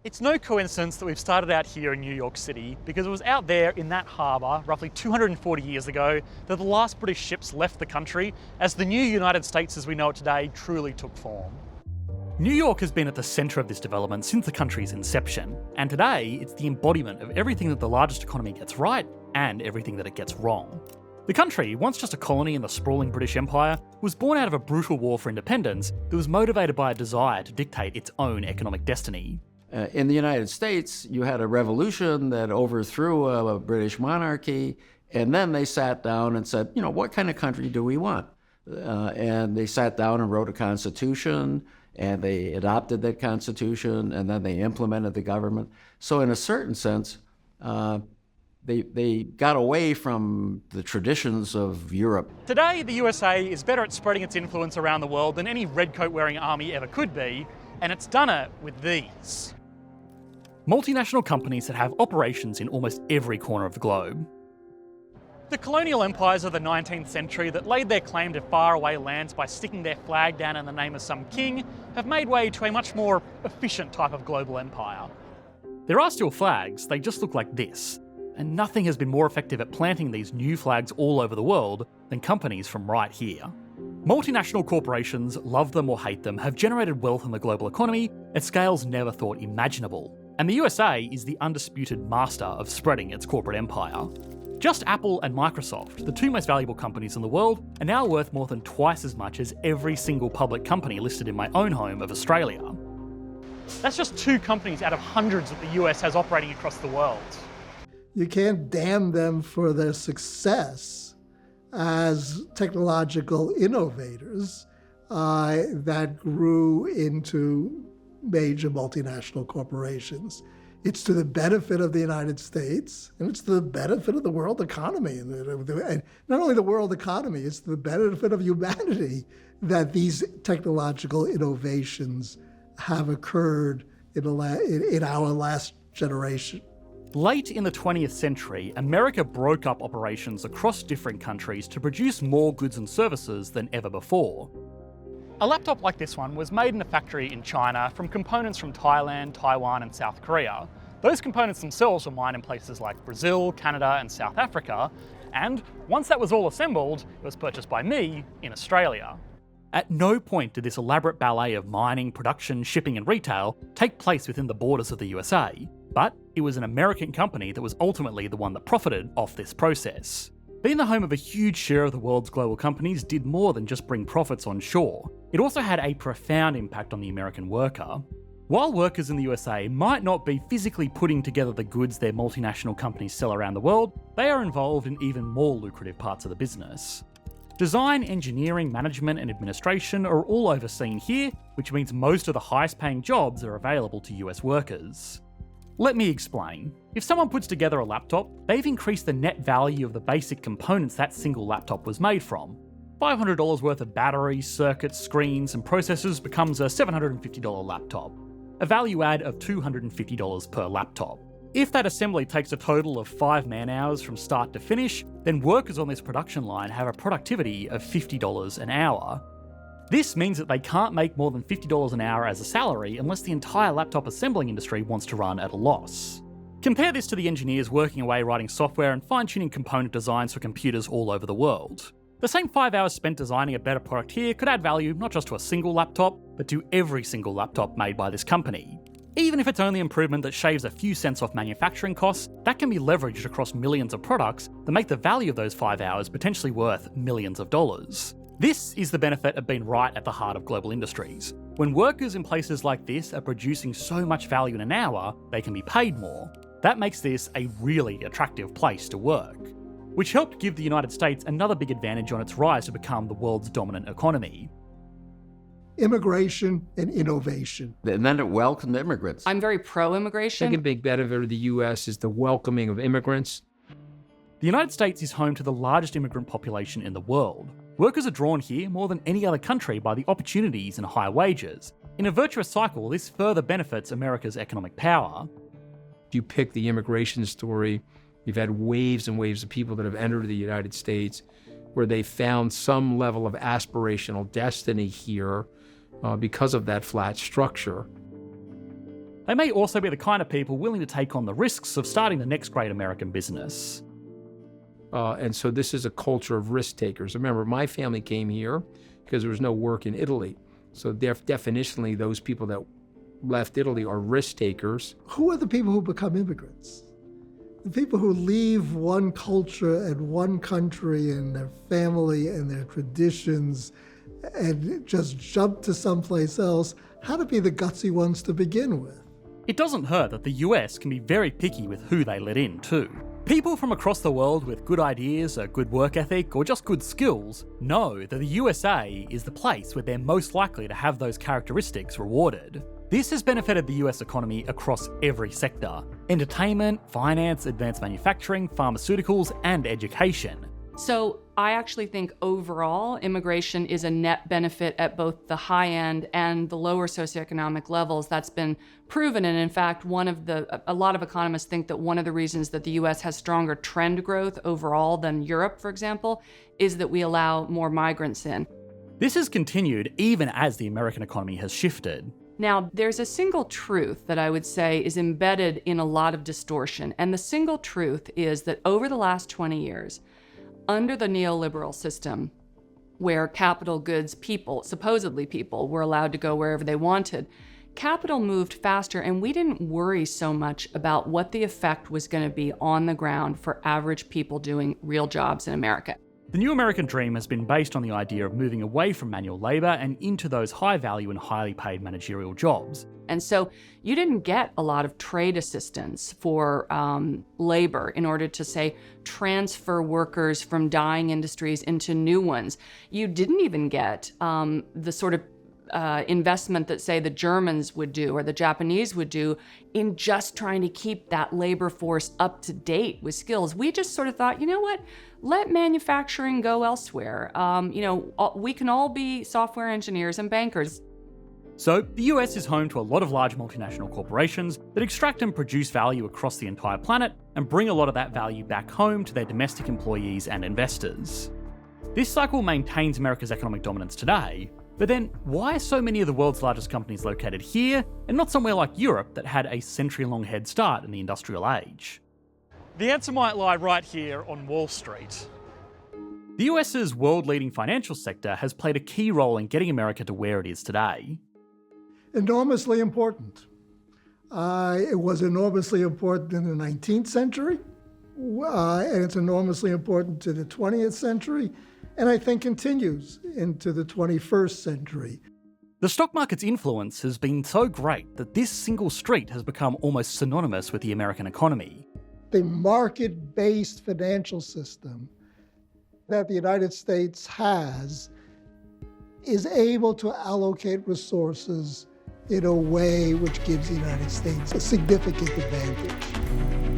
It's no coincidence that we've started out here in New York City because it was out there in that harbour roughly 240 years ago that the last British ships left the country as the new United States as we know it today truly took form. New York has been at the centre of this development since the country's inception, and today it's the embodiment of everything that the largest economy gets right and everything that it gets wrong. The country, once just a colony in the sprawling British Empire, was born out of a brutal war for independence that was motivated by a desire to dictate its own economic destiny. In the United States, you had a revolution that overthrew a British monarchy, and then they sat down and said, what kind of country do we want? And they sat down and wrote a constitution, and they adopted that constitution, and then they implemented the government. So in a certain sense, they got away from the traditions of Europe. Today, the USA is better at spreading its influence around the world than any redcoat-wearing army ever could be, and it's done it with these. Multinational companies that have operations in almost every corner of the globe. The colonial empires of the 19th century that laid their claim to faraway lands by sticking their flag down in the name of some king have made way to a much more efficient type of global empire. There are still flags, they just look like this, and nothing has been more effective at planting these new flags all over the world than companies from right here. Multinational corporations, love them or hate them, have generated wealth in the global economy at scales never thought imaginable. And the USA is the undisputed master of spreading its corporate empire. Just Apple and Microsoft, the two most valuable companies in the world, are now worth more than twice as much as every single public company listed in my own home of Australia. That's just two companies out of hundreds that the US has operating across the world. You can't damn them for their success as technological innovators that grew into major multinational corporations. It's to the benefit of the United States, and it's to the benefit of the world economy. And not only the world economy, it's to the benefit of humanity that these technological innovations have occurred in our last generation. Late in the 20th century, America broke up operations across different countries to produce more goods and services than ever before. A laptop like this one was made in a factory in China from components from Thailand, Taiwan and South Korea. Those components themselves were mined in places like Brazil, Canada and South Africa, and once that was all assembled, it was purchased by me in Australia. At no point did this elaborate ballet of mining, production, shipping and retail take place within the borders of the USA, but it was an American company that was ultimately the one that profited off this process. Being the home of a huge share of the world's global companies did more than just bring profits on shore. It also had a profound impact on the American worker. While workers in the USA might not be physically putting together the goods their multinational companies sell around the world, they are involved in even more lucrative parts of the business. Design, engineering, management and administration are all overseen here, which means most of the highest paying jobs are available to US workers. Let me explain. If someone puts together a laptop, they've increased the net value of the basic components that single laptop was made from. $500 worth of batteries, circuits, screens, and processors becomes a $750 laptop. A value add of $250 per laptop. If that assembly takes a total of 5 man-hours from start to finish, then workers on this production line have a productivity of $50 an hour. This means that they can't make more than $50 an hour as a salary unless the entire laptop assembling industry wants to run at a loss. Compare this to the engineers working away writing software and fine-tuning component designs for computers all over the world. The same 5 hours spent designing a better product here could add value not just to a single laptop, but to every single laptop made by this company. Even if it's only improvement that shaves a few cents off manufacturing costs, that can be leveraged across millions of products that make the value of those 5 hours potentially worth millions of dollars. This is the benefit of being right at the heart of global industries. When workers in places like this are producing so much value in an hour, they can be paid more. That makes this a really attractive place to work, which helped give the United States another big advantage on its rise to become the world's dominant economy. Immigration and innovation. And then it welcomed immigrants. I'm very pro-immigration. I think a big benefit of the U.S. is the welcoming of immigrants. The United States is home to the largest immigrant population in the world. Workers are drawn here more than any other country by the opportunities and high wages. In a virtuous cycle, this further benefits America's economic power. You pick the immigration story, you've had waves and waves of people that have entered the United States where they found some level of aspirational destiny here because of that flat structure. They may also be the kind of people willing to take on the risks of starting the next great American business. And so this is a culture of risk takers. Remember, my family came here because there was no work in Italy. So definitionally, those people that left Italy are risk takers. Who are the people who become immigrants? The people who leave one culture and one country and their family and their traditions and just jump to someplace else had to be the gutsy ones to begin with. It doesn't hurt that the US can be very picky with who they let in too. People from across the world with good ideas, a good work ethic, or just good skills know that the USA is the place where they're most likely to have those characteristics rewarded. This has benefited the US economy across every sector: entertainment, finance, advanced manufacturing, pharmaceuticals, and education. So I actually think overall immigration is a net benefit at both the high end and the lower socioeconomic levels. That's been proven. And in fact, a lot of economists think that one of the reasons that the US has stronger trend growth overall than Europe, for example, is that we allow more migrants in. This has continued even as the American economy has shifted. Now, there's a single truth that I would say is embedded in a lot of distortion. And the single truth is that over the last 20 years, under the neoliberal system, where capital goods people, supposedly people, were allowed to go wherever they wanted, capital moved faster, and we didn't worry so much about what the effect was going to be on the ground for average people doing real jobs in America. The new American dream has been based on the idea of moving away from manual labour and into those high-value and highly paid managerial jobs. And so you didn't get a lot of trade assistance for labor in order to, say, transfer workers from dying industries into new ones. You didn't even get the sort of investment that, say, the Germans would do or the Japanese would do in just trying to keep that labor force up to date with skills. We just sort of thought, you know what, let manufacturing go elsewhere. We can all be software engineers and bankers. So, the US is home to a lot of large multinational corporations that extract and produce value across the entire planet and bring a lot of that value back home to their domestic employees and investors. This cycle maintains America's economic dominance today, but then why are so many of the world's largest companies located here and not somewhere like Europe that had a century-long head start in the industrial age? The answer might lie right here on Wall Street. The US's world-leading financial sector has played a key role in getting America to where it is today. Enormously important. It was enormously important in the 19th century, and it's enormously important to the 20th century, and I think continues into the 21st century. The stock market's influence has been so great that this single street has become almost synonymous with the American economy. The market-based financial system that the United States has is able to allocate resources in a way which gives the United States a significant advantage.